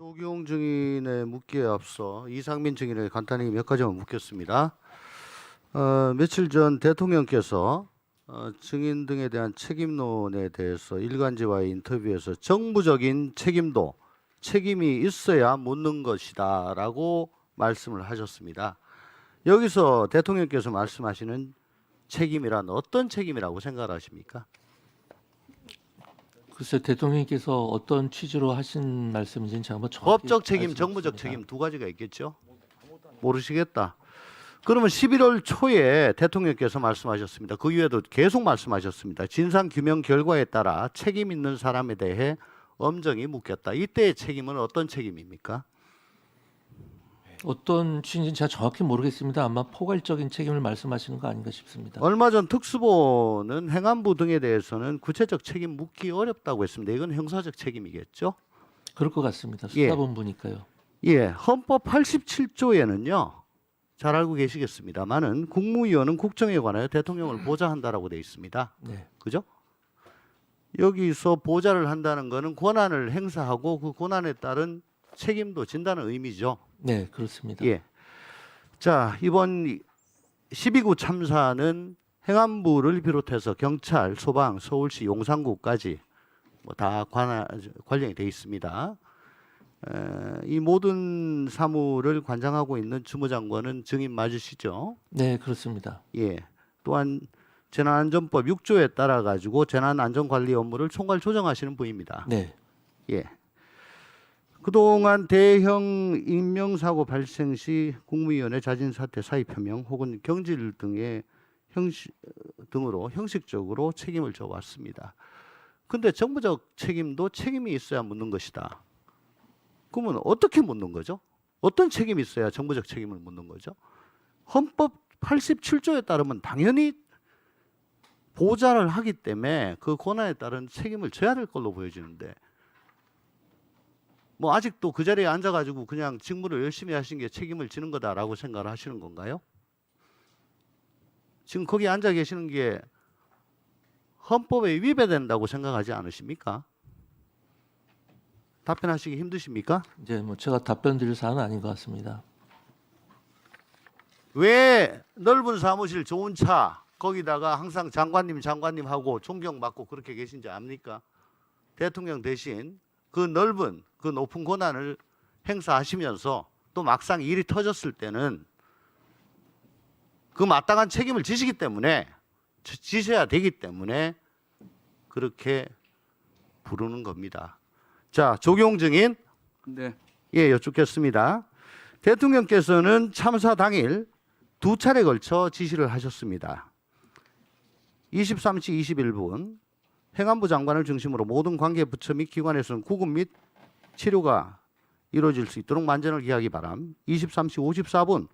조기용 증인의 묻기에 앞서 이상민 증인에게 간단히 몇 가지만 묻겠습니다. 며칠 전 대통령께서 증인 등에 대한 책임론에 대해서 일간지와의 인터뷰에서 정부적인 책임이 있어야 묻는 것이다라고 말씀을 하셨습니다. 여기서 대통령께서 말씀하시는 책임이란 어떤 책임이라고 생각하십니까? 글쎄 대통령께서 어떤 취지로 하신 말씀인지는 제가 뭐 정확히 법적 책임, 알 수는 정부적 없습니다. 책임 두 가지가 있겠죠? 모르시겠다. 그러면 11월 초에 대통령께서 말씀하셨습니다. 그 이후에도 계속 말씀하셨습니다. 진상규명 결과에 따라 책임 있는 사람에 대해 엄정히 묻겠다. 이때의 책임은 어떤 책임입니까? 어떤 취지인지 제가 정확히 모르겠습니다. 아마 포괄적인 책임을 말씀하시는 거 아닌가 싶습니다. 얼마 전 특수보는 행안부 등에 대해서는 구체적 책임 묻기 어렵다고 했습니다. 이건 형사적 책임이겠죠? 그럴 것 같습니다. 예. 수사본부니까요. 예, 헌법 87조에는요. 잘 알고 계시겠습니다만은 국무위원은 국정에 관하여 대통령을 보좌한다라고 되어 있습니다. 네. 그죠? 여기서 보좌를 한다는 것은 권한을 행사하고 그 권한에 따른 책임도 진다는 의미죠. 네, 그렇습니다. 예. 자, 이번 12구 참사는 행안부를 비롯해서 경찰, 소방, 서울시, 용산구까지 뭐 다 관련이 되어 있습니다. 이 모든 사무를 관장하고 있는 주무장관은 증인 맞으시죠? 네, 그렇습니다. 예. 또한 재난안전법 6조에 따라 가지고 재난안전관리 업무를 총괄 조정하시는 분입니다. 네. 예. 그동안 대형 인명사고 발생 시 국무위원회 자진사퇴 사의표명 혹은 경질 등으로 형식적으로 책임을 져왔습니다. 근데 정부적 책임도 책임이 있어야 묻는 것이다. 그러면 어떻게 묻는 거죠? 어떤 책임이 있어야 정부적 책임을 묻는 거죠? 헌법 87조에 따르면 당연히 보좌를 하기 때문에 그 권한에 따른 책임을 져야 될 걸로 보여지는데 뭐 아직도 그 자리에 앉아가지고 그냥 직무를 열심히 하신 게 책임을 지는 거다라고 생각을 하시는 건가요? 지금 거기 앉아 계시는 게 헌법에 위배된다고 생각하지 않으십니까? 답변하시기 힘드십니까? 이제 뭐 제가 답변 드릴 사안은 아닌 것 같습니다. 왜 넓은 사무실 좋은 차 거기다가 항상 장관님 하고 존경받고 그렇게 계신지 압니까? 대통령 대신 그 넓은 그 높은 권한을 행사하시면서 또 막상 일이 터졌을 때는 그 마땅한 책임을 지시기 때문에 지셔야 되기 때문에 그렇게 부르는 겁니다. 자, 조기용 증인. 네. 예, 여쭙겠습니다. 대통령께서는 참사 당일 두 차례 걸쳐 지시를 하셨습니다. 23시 21분 행안부 장관을 중심으로 모든 관계 부처 및 기관에서는 구급 및 치료가 이루어질 수 있도록 만전을 기하기 바람. 23시 54분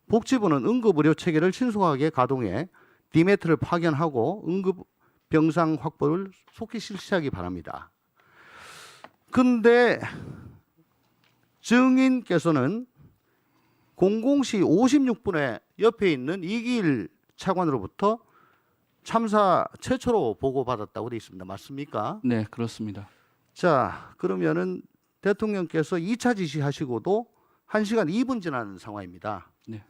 복지부는 응급의료 체계를 신속하게 가동해 디메트를 파견하고 응급 병상 확보를 속히 실시하기 바랍니다. 근데 증인께서는 00시 56분에 옆에 있는 이기일 차관으로부터 참사 최초로 보고받았다고 되어 있습니다. 맞습니까? 네, 그렇습니다. 자, 그러면은 대통령께서 2차 지시하시고도 1시간 2분 지난 상황입니다. 네.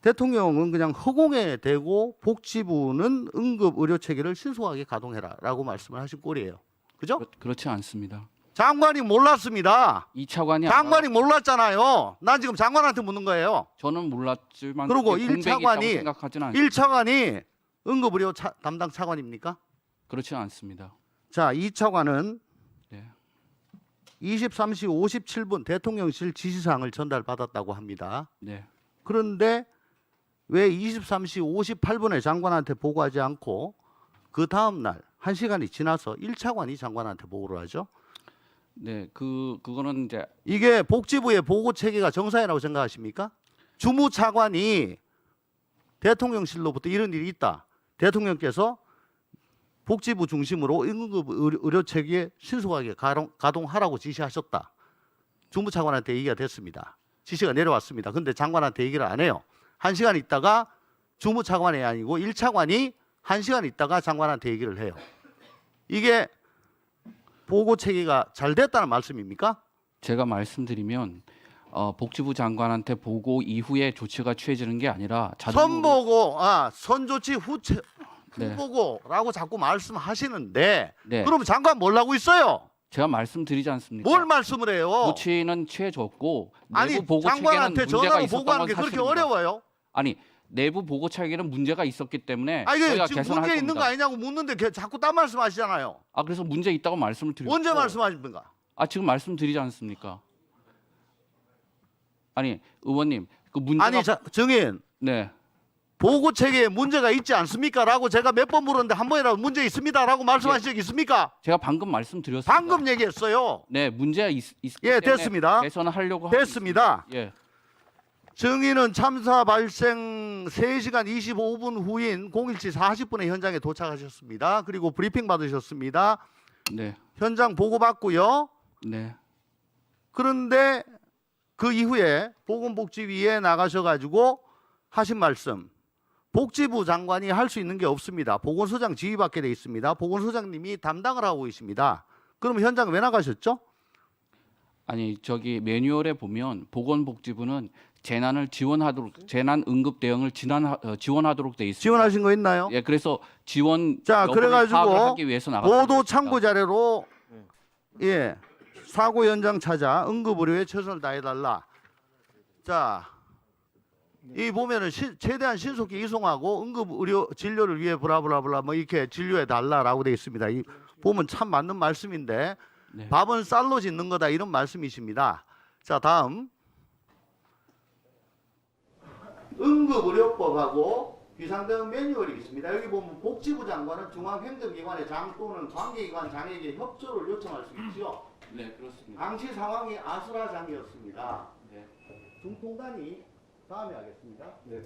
대통령은 그냥 허공에 대고 복지부는 응급 의료 체계를 신속하게 가동해라라고 말씀을 하신 꼴이에요. 그죠? 그렇지 않습니다. 장관이 몰랐습니다. 이 차관이 장관이 몰랐잖아요. 난 지금 장관한테 묻는 거예요. 저는 몰랐지만 그리고 그게 공백이 있다고 생각하지는 않습니다. 1차관이 응급의료 담당 차관입니까? 그렇지 않습니다. 자, 2차관은 네. 23시 57분 대통령실 지시사항을 전달받았다고 합니다. 네. 그런데 왜 23시 58분에 장관한테 보고하지 않고 그 다음 날 1시간이 지나서 1차관이 장관한테 보고를 하죠? 네. 그거는 이제 이게 복지부의 보고 체계가 정상이라고 생각하십니까? 주무차관이 대통령실로부터 이런 일이 있다. 대통령께서 복지부 중심으로 응급 의료 체계 신속하게 가동하라고 지시하셨다. 주무차관한테 얘기가 됐습니다. 지시가 내려왔습니다. 근데 장관한테 얘기를 안 해요. 1시간 있다가 주무차관이 아니고 1차관이 1시간 있다가 장관한테 얘기를 해요. 이게 보고 체계가 잘 됐다는 말씀입니까? 제가 말씀드리면 복지부 장관한테 보고 이후에 조치가 취해지는 게 아니라 자동으로 선조치 네. 후보고라고 자꾸 말씀하시는데 네. 그럼 장관 뭘 하고 있어요? 제가 말씀드리지 않습니까? 뭘 말씀을 해요? 조치는 취해졌고 아니 내부 보고 체계는 장관한테 문제가 전화로 있었던 보고하는 건 게 그렇게 사실입니다. 어려워요? 아니 내부 보고 체계는 문제가 있었기 때문에 아니 저희가 지금 개선할 문제 있는 겁니다. 거 아니냐고 묻는데 자꾸 딴 말씀하시잖아요. 아 그래서 문제 있다고 말씀을 드리고 언제 말씀하십니까? 아 지금 말씀드리지 않습니까? 아니 의원님 그 문제가 아니 정인 네. 보고 체계에 문제가 있지 않습니까?라고 제가 몇 번 물었는데 한 번이라도 문제 있습니다라고 말씀하신 적 있습니까? 제가 방금 말씀드렸습니다. 방금 얘기했어요. 네 문제가 있기 예, 때문에 됐습니다. 개선하려고 하고 됐습니다. 있습니다. 예. 정의는 참사 발생 3시간 25분 후인 017 40분에 현장에 도착하셨습니다. 그리고 브리핑 받으셨습니다. 네. 현장 보고받고요. 네. 그런데 그 이후에 보건복지위에 나가셔가지고 하신 말씀, 복지부 장관이 할 수 있는 게 없습니다. 보건소장 지휘받게 돼 있습니다. 보건소장님이 담당을 하고 계십니다. 그럼 현장 왜 나가셨죠? 아니 저기 매뉴얼에 보면 보건복지부는 재난을 지원하도록 재난 응급 대응을 지원하도록 돼 있습니다. 지원하신 거 있나요? 예, 그래서 지원 자, 여부를 그래가지고 파악을 하기 위해서 나갔습니다. 보도 참고 자료로 예 사고 현장 찾아 응급 의료에 최선을 다해달라. 자, 이 보면은 최대한 신속히 이송하고 응급 의료 진료를 위해 브라브라브라 뭐 이렇게 진료해 달라라고 돼 있습니다. 이 보면 참 맞는 말씀인데 네. 밥은 쌀로 짓는 거다 이런 말씀이십니다. 자, 다음 응급의료법하고 비상대응 매뉴얼이 있습니다. 여기 보면 복지부 장관은 중앙행정기관의 장 또는 관계기관 장에게 협조를 요청할 수 있죠. 네, 그렇습니다. 당시 상황이 아수라장이었습니다. 네. 중통단이 다음에 하겠습니다. 네.